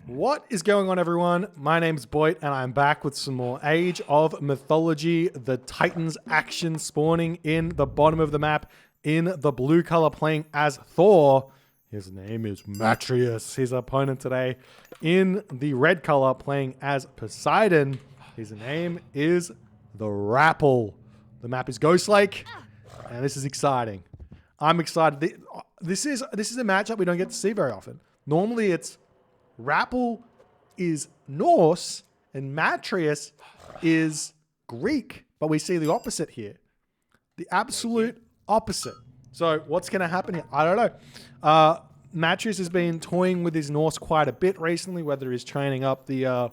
What is going on, everyone? My name's Boit, and I'm back with some more Age of Mythology. The Titans action spawning in the bottom of the map in the blue color, playing as Thor. His name is Matreiuss. His opponent today in the red color, playing as Poseidon. His name is the Rapl. The map is Ghost Lake, and this is exciting. I'm excited. This is a matchup we don't get to see very often. Normally, it's Rapl is Norse and Matreiuss is Greek, but we see the opposite here. The absolute opposite. So what's going to happen here? I don't know. Matreiuss has been toying with his Norse quite a bit recently, whether he's training up the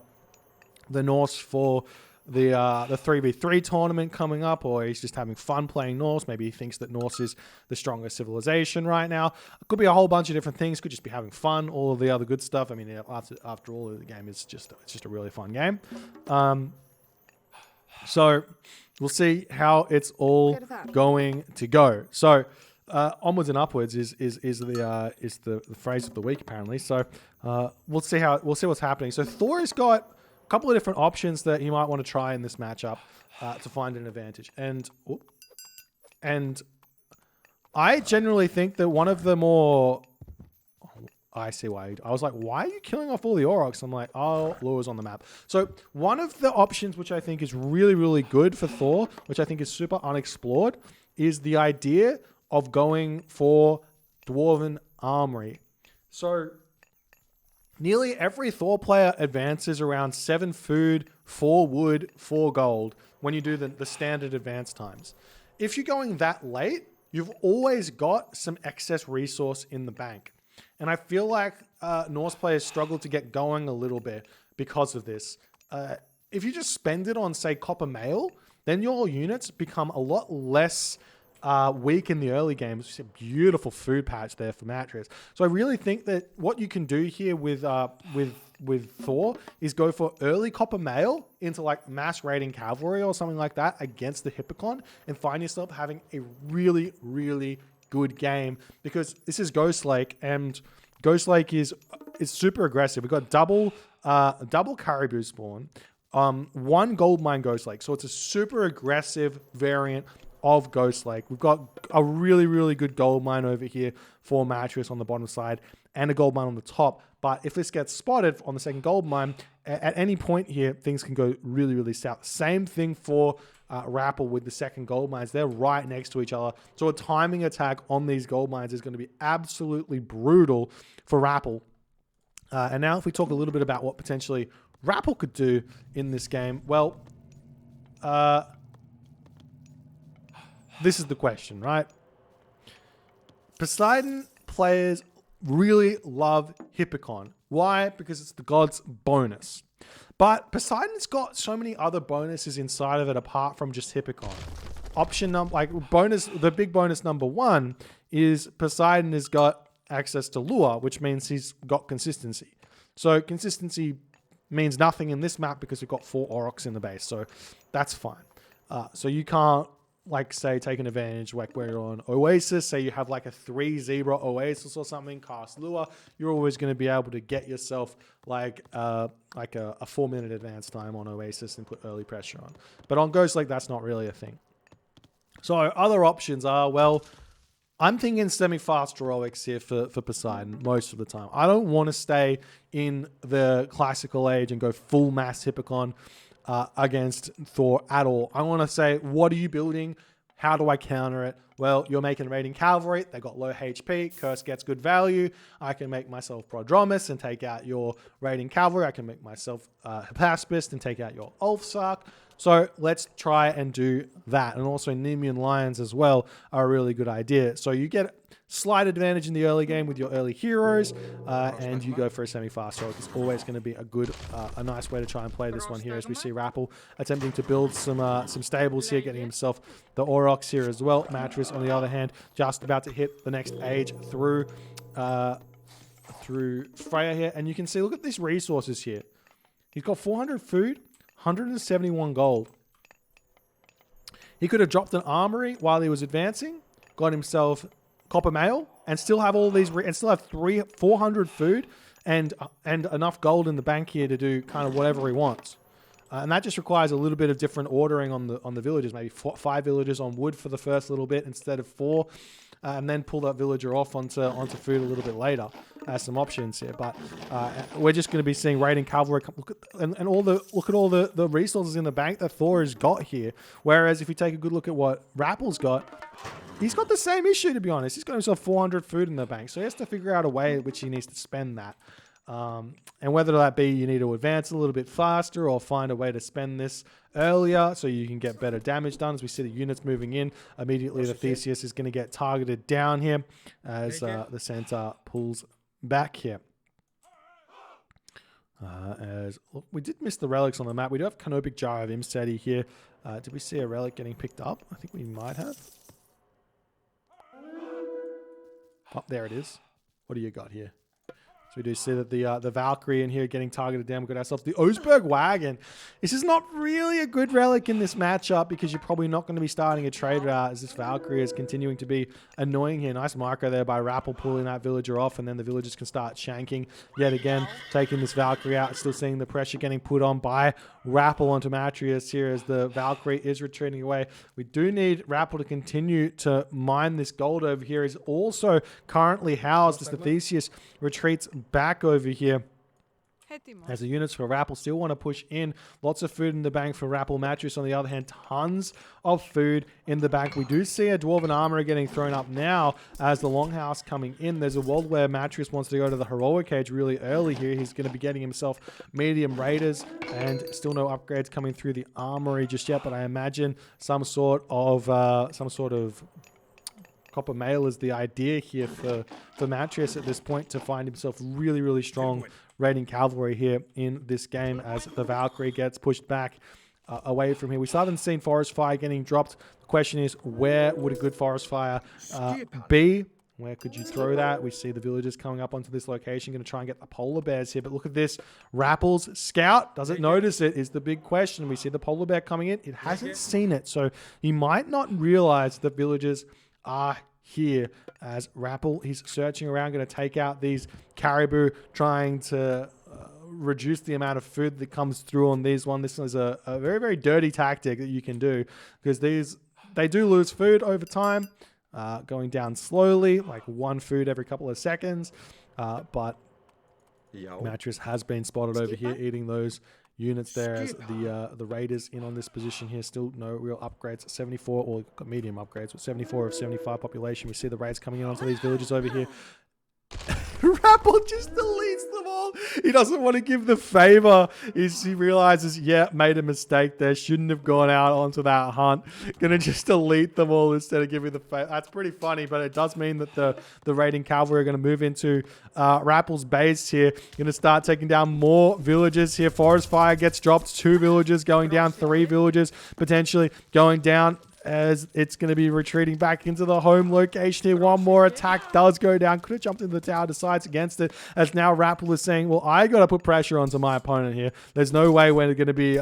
Norse for the 3v3 tournament coming up, or he's just having fun playing Norse. Maybe he thinks that Norse is the strongest civilization right now. It could be a whole bunch of different things. Could just be having fun, all of the other good stuff. I mean, after all, the game is just a really fun game. So we'll see how it's all going to go. So onwards and upwards is the phrase of the week, apparently. So we'll see what's happening. So Thor has got a couple of different options that you might want to try in this matchup to find an advantage. And I generally think that one of the more... I see why. I was like, why are you killing off all the Aurochs? I'm like, oh, Lures on the map. So one of the options which I think is really, really good for Thor, which I think is super unexplored, is the idea of going for Dwarven Armory. So nearly every Thor player advances around 7 food, 4 wood, 4 gold when you do the standard advance times. If you're going that late, you've always got some excess resource in the bank. And I feel like Norse players struggle to get going a little bit because of this. If you just spend it on, say, copper mail, then your units become a lot less weak in the early games. It's a beautiful food patch there for Matreiuss. So I really think that what you can do here with Thor is go for early copper mail into like mass raiding cavalry or something like that against the Hippocon, and find yourself having a really, really good game, because this is Ghost Lake, and Ghost Lake is super aggressive. We've got double caribou spawn, 1 gold mine Ghost Lake. So it's a super aggressive variant of Ghost Lake. We've got a really, really good gold mine over here for Matreiuss on the bottom side, and a gold mine on the top. But if this gets spotted on the second gold mine, at any point here, things can go really, really south. Same thing for Rapl with the second gold mines. They're right next to each other. So a timing attack on these gold mines is going to be absolutely brutal for Rapl. And now if we talk a little bit about what potentially Rapl could do in this game, well, this is the question, right? Poseidon players really love Hippocon. Why? Because it's the god's bonus. But Poseidon's got so many other bonuses inside of it apart from just Hippocon. The big bonus number 1 is Poseidon has got access to lure, which means he's got consistency. So consistency means nothing in this map because we've got 4 Aurochs in the base, so that's fine. So you can't, like, say, take an advantage like where you're on Oasis. Say you have like a 3 zebra Oasis or something, cast lure, you're always going to be able to get yourself like a 4-minute advance time on Oasis and put early pressure on. But on Ghost Lake, that's not really a thing. So other options are, well, I'm thinking semi-fast heroics here for Poseidon most of the time. I don't want to stay in the classical age and go full mass Hippocon against Thor at all. I want to say, what are you building? How do I counter it? Well, you're making raiding cavalry. They got low HP. Curse gets good value. I can make myself Prodromus and take out your raiding cavalry. I can make myself Hypaspist and take out your Ulfsark. So let's try and do that. And also Nemean Lions as well are a really good idea. So you get slight advantage in the early game with your early heroes, and you go for a semi-fast stroke. It's always going to be a nice way to try and play this one here, as we see Rapl attempting to build some stables here, getting himself the Aurochs here as well. Matreiuss, on the other hand, just about to hit the next age through Freya here. And you can see, look at these resources here. He's got 400 food, 171 gold. He could have dropped an armory while he was advancing, got himself copper mail, and still have all these, and still have 400 food and enough gold in the bank here to do kind of whatever he wants. And that just requires a little bit of different ordering on the villages. Maybe 5 villagers on wood for the first little bit instead of 4. And then pull that villager off onto food a little bit later. Some options here, but we're just going to be seeing raiding cavalry. Look at all the resources in the bank that Thor has got here. Whereas if you take a good look at what Rapl's got, he's got the same issue, to be honest. He's got himself 400 food in the bank, so he has to figure out a way in which he needs to spend that. And whether that be you need to advance a little bit faster or find a way to spend this earlier so you can get better damage done. As we see the units moving in, immediately the Theseus is going to get targeted down here as the centaur pulls back here. Look, we did miss the relics on the map. We do have Canopic Jar of Imseti here. Did we see a relic getting picked up? I think we might have. Oh, there it is. What do you got here? So we do see that the Valkyrie in here getting targeted down. We've got ourselves the Osberg Wagon. This is not really a good relic in this matchup because you're probably not going to be starting a trade route as this Valkyrie is continuing to be annoying here. Nice micro there by Rapl pulling that villager off, and then the villagers can start shanking yet again, taking this Valkyrie out. Still seeing the pressure getting put on by Rapl onto Matreiuss here as the Valkyrie is retreating away. We do need Rapl to continue to mine this gold over here. He's also currently housed as the Theseus retreats back over here. As the units for Rapl still want to push in. Lots of food in the bank for Rapl. Matreiuss, on the other hand, tons of food in the bank. We do see a Dwarven Armorer getting thrown up now as the Longhouse coming in. There's a world where Matreiuss wants to go to the Heroic Age really early here. He's going to be getting himself medium raiders and still no upgrades coming through the armory just yet, but I imagine some sort of copper mail is the idea here for Matreiuss at this point to find himself really, really strong raiding cavalry here in this game as the Valkyrie gets pushed back away from here. We still haven't seen Forest Fire getting dropped. The question is, where would a good Forest Fire be? Where could you throw that? We see the villagers coming up onto this location, going to try and get the polar bears here. But look at this. Rapple's scout doesn't notice it is the big question. We see the polar bear coming in. It hasn't seen it. So he might not realize the villagers are here as Rapl, he's searching around, going to take out these caribou, trying to reduce the amount of food that comes through on these one. This is a very, very dirty tactic that you can do because they do lose food over time, going down slowly, like 1 food every couple of seconds. But Matreiuss has been spotted over here eating those units there as the Raiders in on this position here. Still no real upgrades. 74, or got medium upgrades, but 74 of 75 population. We see the Raids coming in onto these villages over here. Rapl just deletes them all. He doesn't want to give the favor. He realizes, yeah, made a mistake there. Shouldn't have gone out onto that hunt. Gonna just delete them all instead of giving the favor. That's pretty funny, but it does mean that the raiding cavalry are going to move into Rapl's base here. Going to start taking down more villages here. Forest Fire gets dropped. 2 villages going down. 3 villages potentially going down, as it's going to be retreating back into the home location here. One more attack does go down. Could have jumped into the tower, decides against it, as now Rapl is saying, well, I got to put pressure onto my opponent here. There's no way we're going to be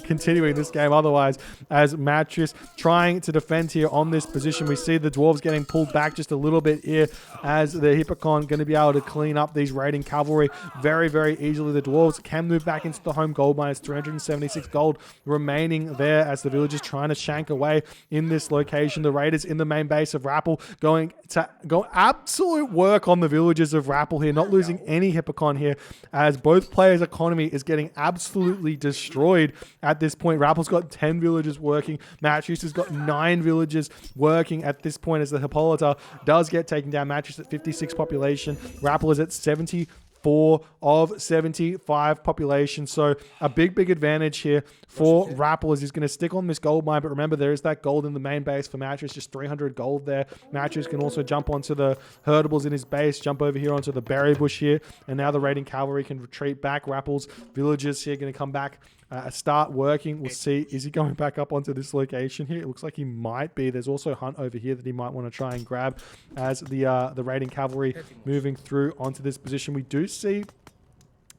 continuing this game otherwise, as Matreiuss trying to defend here on this position. We see the dwarves getting pulled back just a little bit here, as the Hippocon going to be able to clean up these raiding cavalry very, very easily. The dwarves can move back into the home gold mine. It's 376 gold remaining there as the villagers trying to shank away in this location. The Raiders in the main base of Rapl going to go absolute work on the villagers of Rapl here, not losing any Hippocon here, as both players' economy is getting absolutely destroyed at this point. Rapple's got 10 villagers working. Matreiuss has got 9 villagers working at this point, as the Hippolyta does get taken down. Matreiuss at 56 population. Rapl is at 74 of 75 population. So a big advantage here for Rapl, as he's going to stick on this gold mine. But remember, there is that gold in the main base for Matreiuss, just 300 gold there. Matreiuss can also jump onto the herdables in his base, jump over here onto the berry bush here. And now the raiding cavalry can retreat back. Rapple's villagers here going to come back, start working. We'll see, is he going back up onto this location here? It looks like he might be. There's also Hunt over here that he might want to try and grab, as the raiding cavalry moving through onto this position. We do see...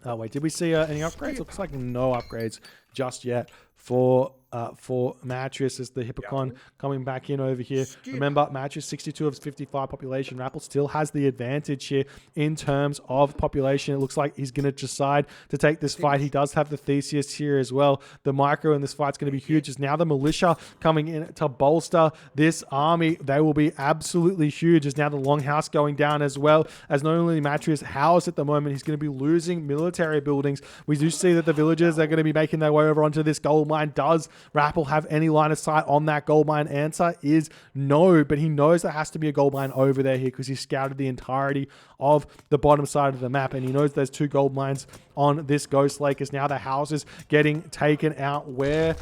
Oh, wait, did we see any upgrades? Looks like no upgrades just yet for Matreiuss as the Hippocon coming back in over here. Remember, Matreiuss 62 of 55 population. Rapl still has the advantage here in terms of population. It looks like he's going to decide to take this fight. He does have the Theseus here as well. The micro in this fight's going to be huge. As now the militia coming in to bolster this army. They will be absolutely huge. As now the longhouse going down as well. As not only Matreiuss housed at the moment, he's going to be losing military buildings. We do see that the villagers are going to be making their way over onto this gold mine. Does Rapl have any line of sight on that gold mine? Answer is no, but he knows there has to be a gold mine over there here because he scouted the entirety of the bottom side of the map, and he knows there's 2 gold mines on this ghost lake. As now the houses getting taken out. Where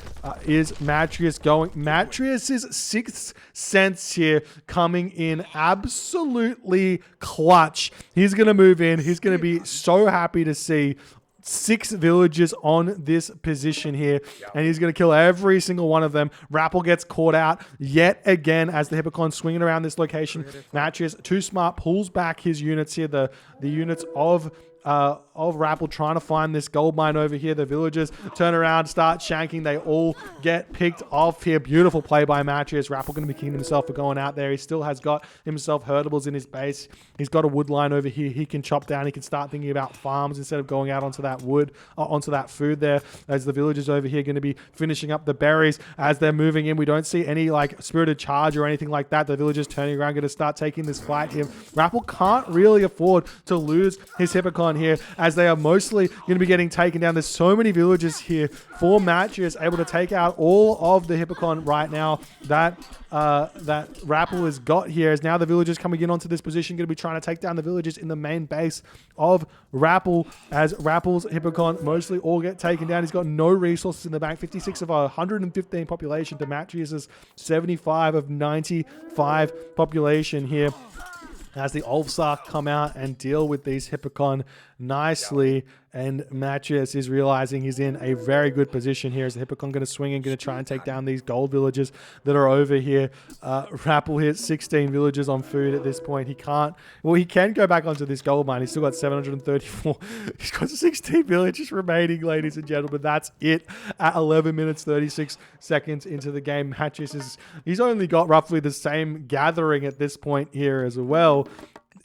is Matreiuss going? Matreiuss's sixth sense here coming in absolutely clutch. He's going to move in. He's going to be so happy to see 6 villagers on this position here, and he's going to kill every single one of them. Rapl gets caught out yet again as the Hippocon swinging around this location. Matreiuss, too smart, pulls back his units here, the units of Rapl trying to find this gold mine over here. The villagers turn around, start shanking. They all get picked off here. Beautiful play by Matreiuss. Rapl going to be kicking himself for going out there. He still has got himself hurtables in his base. He's got a wood line over here. He can chop down. He can start thinking about farms instead of going out onto that wood, onto that food there. As the villagers over here going to be finishing up the berries as they're moving in. We don't see any like spirited charge or anything like that. The villagers turning around, going to start taking this fight here. Rapl can't really afford to lose his Hippocon here, as they are mostly going to be getting taken down. There's so many villages here for Matreiuss, able to take out all of the Hippocon right now that Rapl has got here. As now the villagers coming in onto this position, going to be trying to take down the villagers in the main base of Rapl, as Rappel's Hippocon mostly all get taken down. He's got no resources in the bank. 56 of 115 population to Matreiuss's 75 of 95 population here, as the Ulfsar come out and deal with these Hippocon nicely. And Matreiuss is realizing he's in a very good position here, as the Hippocon going to swing and going to try and take down these gold villages that are over here. Rapl hits 16 villagers on food at this point. He can't, well, he can go back onto this gold mine. He's still got 734. He's got 16 villagers remaining, ladies and gentlemen. That's it at 11 minutes, 36 seconds into the game. Matreiuss he's only got roughly the same gathering at this point here as well.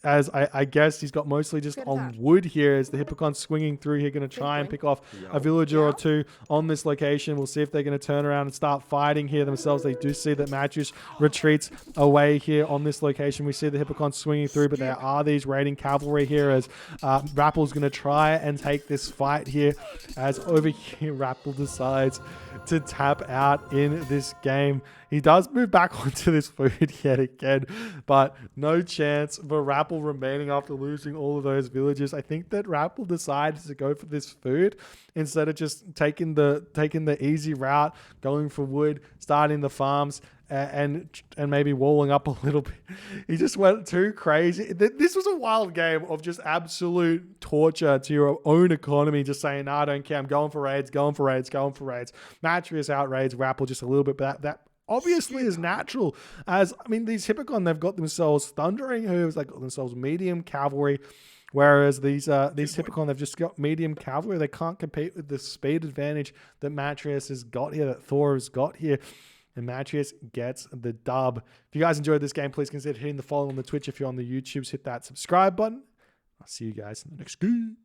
As I guess he's got mostly just on wood here, as the Hippocon swinging through here, going to try and pick off a villager or 2 on this location. We'll see if they're going to turn around and start fighting here themselves. They do see that Matreiuss retreats away here on this location. We see the Hippocon swinging through, but there are these raiding cavalry here, as Rappel's going to try and take this fight here, as over here Rapl decides to tap out in this game. He does move back onto this food yet again, but no chance for Rapl remaining after losing all of those villages. I think that Rapl decided to go for this food instead of just taking the easy route, going for wood, starting the farms, and maybe walling up a little bit. He just went too crazy. This was a wild game of just absolute torture to your own economy, just saying, nah, I don't care. I'm going for raids, going for raids, going for raids. Matreiuss outraids Rapl just a little bit, but that obviously is natural. As, I mean, these Hippocon, they've got themselves thundering hooves, they've got themselves medium cavalry, whereas these Hippocon, they've just got medium cavalry. They can't compete with the speed advantage that Matreiuss has got here, that Thor has got here. And Matreiuss gets the dub. If you guys enjoyed this game, please consider hitting the follow on the Twitch. If you're on the YouTubes, hit that subscribe button. I'll see you guys in the next game.